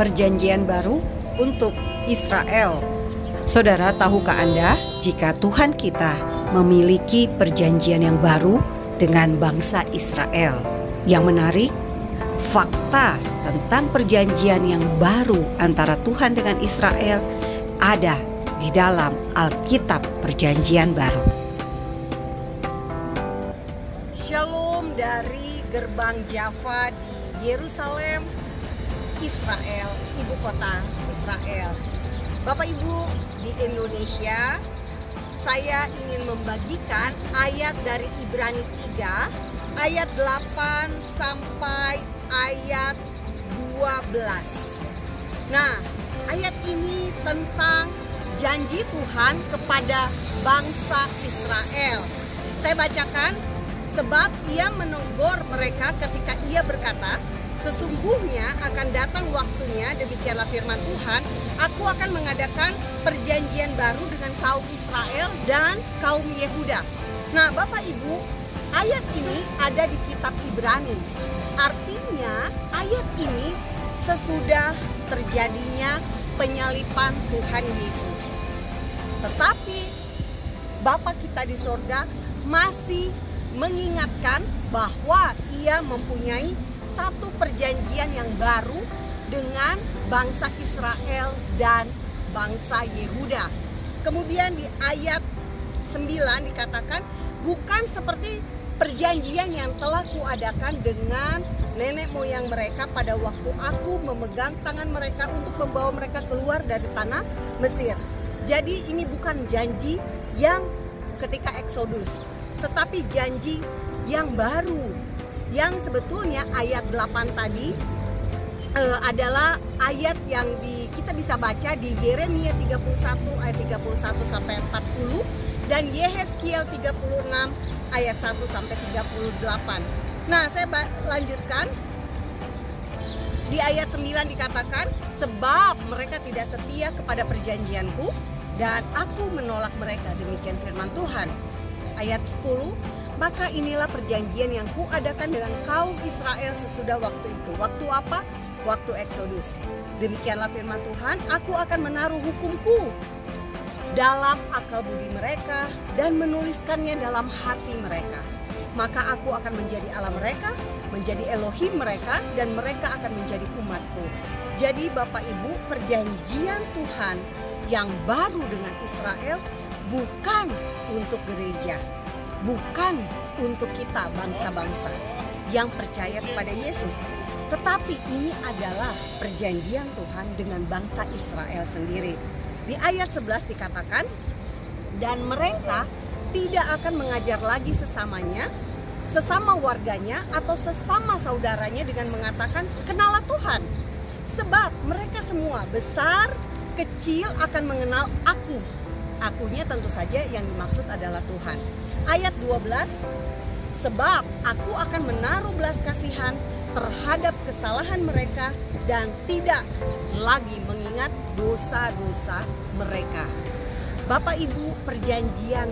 perjanjian baru untuk Israel. Saudara, tahukah Anda jika Tuhan kita memiliki perjanjian yang baru dengan bangsa Israel? Yang menarik, fakta tentang perjanjian yang baru antara Tuhan dengan Israel ada di dalam Alkitab Perjanjian Baru. Shalom dari Gerbang Java di Yerusalem, Israel, ibu kota Israel. Bapak Ibu di Indonesia, saya ingin membagikan ayat dari Ibrani 3 ayat 8 sampai ayat 12. Nah, ayat ini tentang janji Tuhan kepada bangsa Israel. Saya bacakan, sebab ia menegur mereka ketika ia berkata, sesungguhnya akan datang waktunya, demikianlah firman Tuhan, aku akan mengadakan perjanjian baru dengan kaum Israel dan kaum Yehuda. Nah, Bapak Ibu, ayat ini ada di kitab Ibrani. Artinya ayat ini sesudah terjadinya penyalipan Tuhan Yesus. Tetapi Bapa kita di sorga masih mengingatkan bahwa ia mempunyai satu perjanjian yang baru dengan bangsa Israel dan bangsa Yehuda. Kemudian di ayat 9 dikatakan, bukan seperti perjanjian yang telah kuadakan dengan nenek moyang mereka pada waktu aku memegang tangan mereka untuk membawa mereka keluar dari tanah Mesir. Jadi ini bukan janji yang ketika Eksodus, tetapi janji yang baru. Yang sebetulnya ayat 8 tadi adalah ayat yang kita bisa baca di Yeremia 31 ayat 31 sampai 40 dan Yehezkiel 36 ayat 1 sampai 38. Nah, saya lanjutkan. Di ayat 9 dikatakan, sebab mereka tidak setia kepada perjanjianku dan aku menolak mereka, demikian firman Tuhan. Ayat 10, maka inilah perjanjian yang kuadakan dengan kaum Israel sesudah waktu itu. Waktu apa? Waktu Eksodus. Demikianlah firman Tuhan, aku akan menaruh hukumku dalam akal budi mereka dan menuliskannya dalam hati mereka. Maka aku akan menjadi Allah mereka, menjadi Elohim mereka, dan mereka akan menjadi umatku. Jadi Bapak Ibu, perjanjian Tuhan yang baru dengan Israel bukan untuk gereja, bukan untuk kita bangsa-bangsa yang percaya kepada Yesus, tetapi ini adalah perjanjian Tuhan dengan bangsa Israel sendiri. Di ayat 11 dikatakan, dan mereka tidak akan mengajar lagi sesamanya, sesama warganya atau sesama saudaranya dengan mengatakan, kenalah Tuhan. Sebab mereka semua besar, kecil akan mengenal aku. Akunya tentu saja yang dimaksud adalah Tuhan. Ayat 12, sebab aku akan menaruh belas kasihan terhadap kesalahan mereka dan tidak lagi mengingat dosa-dosa mereka. Bapak Ibu, perjanjian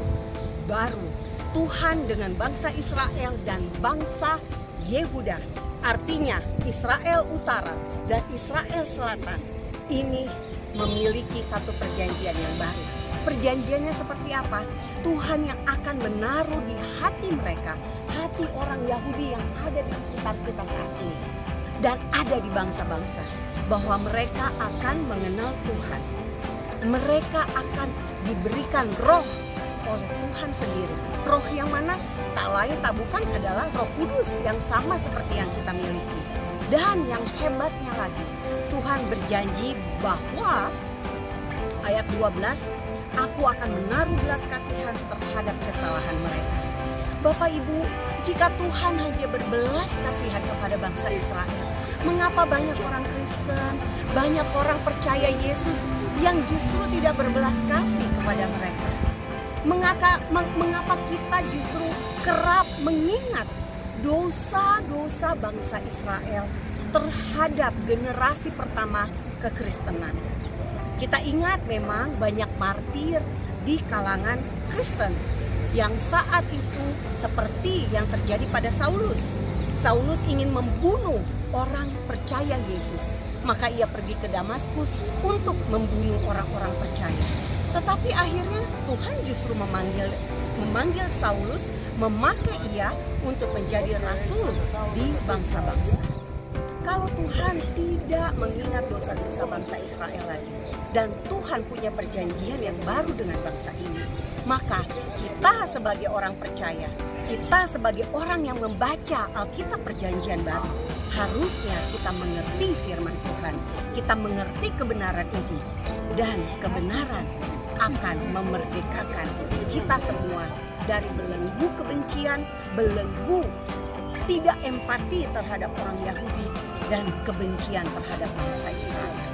baru Tuhan dengan bangsa Israel dan bangsa Yehuda, artinya Israel Utara dan Israel Selatan, ini memiliki satu perjanjian yang baru. Perjanjiannya seperti apa? Tuhan yang akan menaruh di hati mereka, hati orang Yahudi yang ada di sekitar kita saat ini dan ada di bangsa-bangsa, bahwa mereka akan mengenal Tuhan. Mereka akan diberikan roh oleh Tuhan sendiri. Roh yang mana? Tak lain tak bukan adalah Roh Kudus yang sama seperti yang kita miliki. Dan yang hebatnya lagi, Tuhan berjanji bahwa ayat 12, aku akan menaruh belas kasihan terhadap kesalahan mereka. Bapak Ibu, jika Tuhan hanya berbelas kasihan kepada bangsa Israel, mengapa banyak orang Kristen, banyak orang percaya Yesus yang justru tidak berbelas kasih kepada mereka? Mengapa kita justru kerap mengingat dosa-dosa bangsa Israel terhadap generasi pertama kekristenan? Kita ingat memang banyak martir di kalangan Kristen yang saat itu seperti yang terjadi pada Saulus. Saulus ingin membunuh orang percaya Yesus. maka ia pergi ke Damaskus untuk membunuh orang-orang percaya. Tetapi akhirnya Tuhan justru memanggil Saulus, memakai ia untuk menjadi rasul di bangsa-bangsa. Kalau Tuhan tidak mengingat dosa-dosa bangsa Israel lagi, dan Tuhan punya perjanjian yang baru dengan bangsa ini, maka kita sebagai orang percaya, kita sebagai orang yang membaca Alkitab perjanjian baru, harusnya kita mengerti firman Tuhan, kita mengerti kebenaran ini, dan kebenaran akan memerdekakan kita semua dari belenggu kebencian, belenggu tidak empati terhadap orang Yahudi, dan kebencian terhadap bangsa Israel.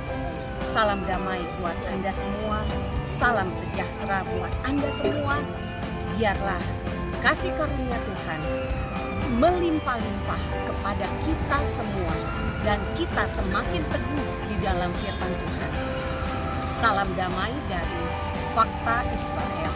Salam damai buat Anda semua, salam sejahtera buat Anda semua. Biarlah kasih karunia Tuhan melimpah-limpah kepada kita semua, dan kita semakin teguh di dalam firman Tuhan. Salam damai dari Fakta Israel.